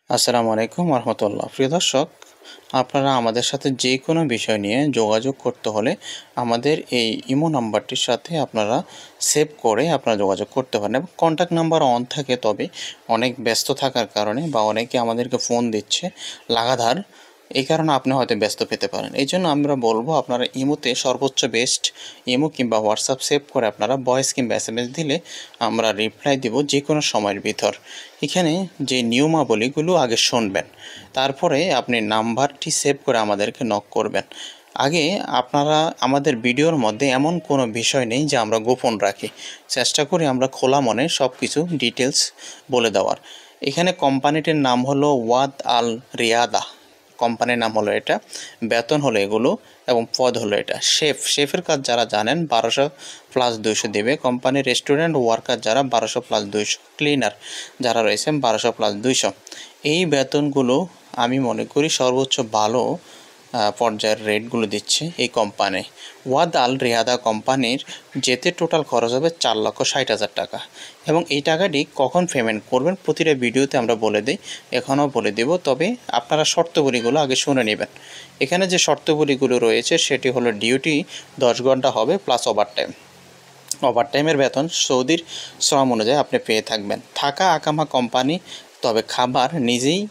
আসসালামু আলাইকুম রহমতুল্লাহ। প্রিয় দর্শক, আপনারা আমাদের সাথে যে কোনো বিষয় নিয়ে যোগাযোগ করতে হলে আমাদের এই ইমো নাম্বারটির সাথে আপনারা সেভ করে আপনারা যোগাযোগ করতে পারেন এবং কন্ট্যাক্ট নাম্বার অন থাকে, তবে অনেক ব্যস্ত থাকার কারণে বা অনেকে আমাদেরকে ফোন দিচ্ছে লাগাতার, এই কারণে আপনি হয়তো ব্যস্ত পেতে পারেন। এই জন্য আমরা বলবো আপনারা ইমোতে সর্বোচ্চ বেস্ট ইমো কিংবা হোয়াটসঅ্যাপ সেভ করে আপনারা ভয়েস কিংবা SMS দিলে আমরা রিপ্লাই দিব যে কোনো সময়ের ভিতর। এখানে যে নিয়মাবলীগুলো আগে শুনবেন, তারপরে আপনি নাম্বারটি সেভ করে আমাদেরকে নক করবেন। আগে আপনারা আমাদের ভিডিওর মধ্যে এমন কোনো বিষয় নেই যে আমরা গোপন রাখি, চেষ্টা করি আমরা খোলা মনে সব কিছু ডিটেলস বলে দেওয়ার। এখানে কোম্পানিটির নাম হলো ওয়াদ আল রিয়াদা, কোম্পানির নাম হলো এটা, বেতন হলো এগুলো এবং পদ হলো এটা শেফের কাজ যারা জানেন 1200+200 দেবে কোম্পানি। রেস্টুরেন্ট ওয়ার্কার যারা 1200+200, ক্লিনার যারা রয়েছেন 1200+200। এই বেতনগুলো আমি মনে করি সর্বোচ্চ ভালো পর্যায়ের রেটগুলো দিচ্ছে এই কোম্পানি। ওয়াদ আল রিয়াদা কোম্পানির যেতে টোটাল খরচ হবে 4,60,000 টাকা এবং এই টাকাটি কখন পেমেন্ট করবেন প্রতিটা ভিডিওতে আমরা বলে দিই, এখনও বলে দেব। তবে আপনারা শর্তাবলীগুলো আগে শুনে নেবেন। এখানে যে শর্তাবলীগুলো রয়েছে সেটি হলো ডিউটি 10 ঘন্টা হবে প্লাস ওভারটাইমের বেতন সৌদির শ্রম অনুযায়ী আপনি পেয়ে থাকবেন। থাকা আকামা কোম্পানি, তবে খাবার নিজেই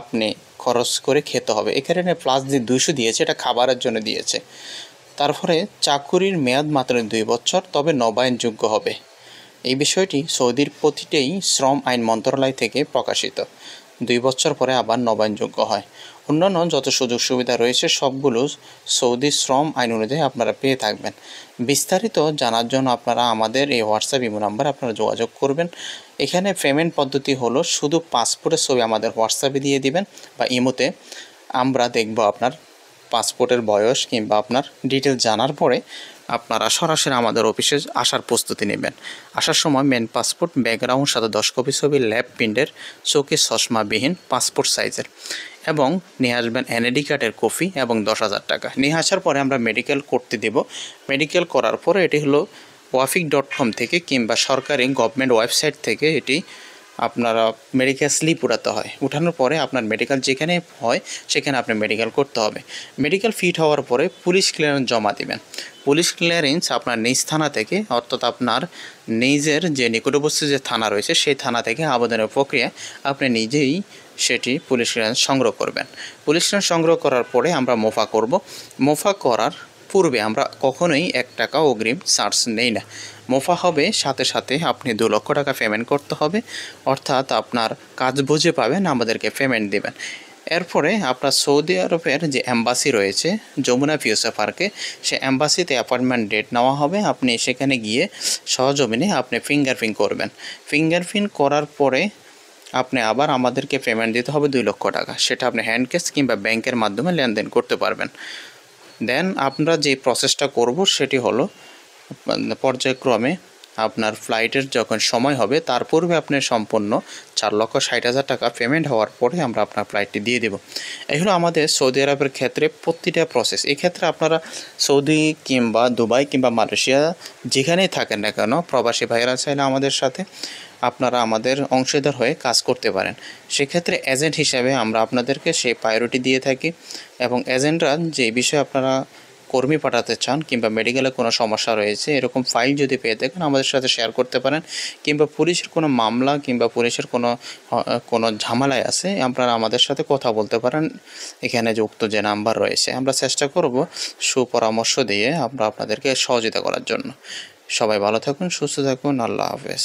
আপনি খরচ করে খেতে হবে। এখানে প্লাস যে 200 দিয়েছে এটা খাবারের জন্য দিয়েছে। তারপরে চাকুরির মেয়াদ মাত্র 2 বছর, তবে নবায়নযোগ্য হবে। এই বিষয়টি সৌদির প্রতিটাই শ্রম আইন মন্ত্রণালয় থেকে প্রকাশিত। 2 বছর পরে আবার নবায়নযোগ্য হয়। অন্যান্য যত সুযোগ সুবিধা রয়েছে সবগুলো সৌদি শ্রম আইন অনুযায়ী আপনারা পেয়ে থাকবেন। বিস্তারিত জানার জন্য আপনারা আমাদের এই হোয়াটসঅ্যাপ ইমো নাম্বার আপনারা যোগাযোগ করবেন। এখানে পেমেন্ট পদ্ধতি হলো শুধু পাসপোর্টের ছবি আমাদের হোয়াটসঅ্যাপে দিয়ে দিবেন বা ইমোতে, আমরা দেখব আপনার পাসপোর্টের বয়স কিংবা আপনার ডিটেলস জানার পরে আপনারা সরাসরি আমাদের অফিসে আসার প্রস্তুতি নেবেন। আসার সময় মেন পাসপোর্ট, ব্যাকগ্রাউন্ড সাথে 10 কপি ছবি, ল্যাব প্রিন্টের, চোখে চশমাবিহীন পাসপোর্ট সাইজের, এবং নিয়ে আসবেন এনআইডি কার্ডের কপি এবং 10,000 টাকা। নিয়ে আসার পরে আমরা মেডিকেল করতে দেব। মেডিকেল করার পরে এটি হলো ওয়াফিক.com থেকে কিংবা সরকারি গভর্নমেন্ট ওয়েবসাইট থেকে এটি আপনারা মেডিকেল স্লিপ উঠাতে হয়। উঠানোর পরে আপনার মেডিকেল যেখানে হয় সেখানে আপনি মেডিকেল করতে হবে। মেডিকেল ফিট হওয়ার পরে পুলিশ ক্লিয়ারেন্স জমা দিবেন। পুলিশ ক্লিয়ারেন্স আপনার নিজ থানা থেকে, অর্থাৎ আপনার নিজের যে নিকটবর্তী যে থানা রয়েছে সেই থানা থেকে আবেদনের প্রক্রিয়া আপনি নিজেই সেটি পুলিশ ক্লিয়ারেন্স সংগ্রহ করবেন। পুলিশ ক্লিয়ারেন্স সংগ্রহ করার পরে আমরা মোফা করব। মোফা করার পূর্বে আমরা কখনোই 1 টাকা অগ্রিম চার্জ নেই না। মোফা হবে সাথে সাথে আপনি 2 লক্ষ টাকা পেমেন্ট করতে হবে, অর্থাৎ আপনার কাজ বুঝে পাবেন, আমাদেরকে পেমেন্ট দেবেন। এরপরে আপনার সৌদি আরবের যে অ্যাম্বাসি রয়েছে যমুনা ফিউচার পার্কে, সে অ্যাম্বাসিতে অ্যাপয়েন্টমেন্ট ডেট নেওয়া হবে। আপনি সেখানে গিয়ে সহজমিনে আপনি ফিঙ্গারপ্রিন্ট করবেন। ফিঙ্গারপ্রিন্ট করার পরে আপনি আবার আমাদেরকে পেমেন্ট দিতে হবে 2 লক্ষ টাকা। সেটা আপনি হ্যান্ড ক্যাশ কিংবা ব্যাংকের মাধ্যমে লেনদেন করতে পারবেন। দেন আমরা যে প্রসেসটা করব সেটি হলো পর্যায়ক্রমে আপনার ফ্লাইটের যখন সময় হবে তার পূর্বে আপনার সম্পূর্ণ 4,60,000 টাকা পেমেন্ট হওয়ার পরে আমরা আপনার ফ্লাইটটি দিয়ে দেব। এই হলো আমাদের সৌদি আরবের ক্ষেত্রে প্রতিটা প্রসেস। এক্ষেত্রে আপনারা সৌদি কিংবা দুবাই কিংবা মালয়েশিয়া যেখানেই থাকেন না কেন, প্রবাসী ভাইয়েরা চাইলে আমাদের সাথে আপনারা আমাদের অংশীদার হয়ে কাজ করতে পারেন। সেক্ষেত্রে এজেন্ট হিসাবে আমরা আপনাদেরকে সেই প্রায়োরিটি দিয়ে থাকি এবং এজেন্টরা যে বিষয়ে আপনারা কর্মী পাঠাতে চান কিংবা মেডিকেলে কোনো সমস্যা রয়েছে এরকম ফাইল যদি পেয়ে থাকেন আমাদের সাথে শেয়ার করতে পারেন, কিংবা পুলিশের কোনো মামলা কিংবা পুলিশের কোনো ঝামেলায় আছে আপনারা আমাদের সাথে কথা বলতে পারেন। এখানে যুক্ত যে নাম্বার রয়েছে আমরা চেষ্টা করব সুপরামর্শ দিয়ে আমরা আপনাদেরকে সহযোগিতা করার জন্য। সবাই ভালো থাকুন, সুস্থ থাকুন, আল্লাহ হাফেজ।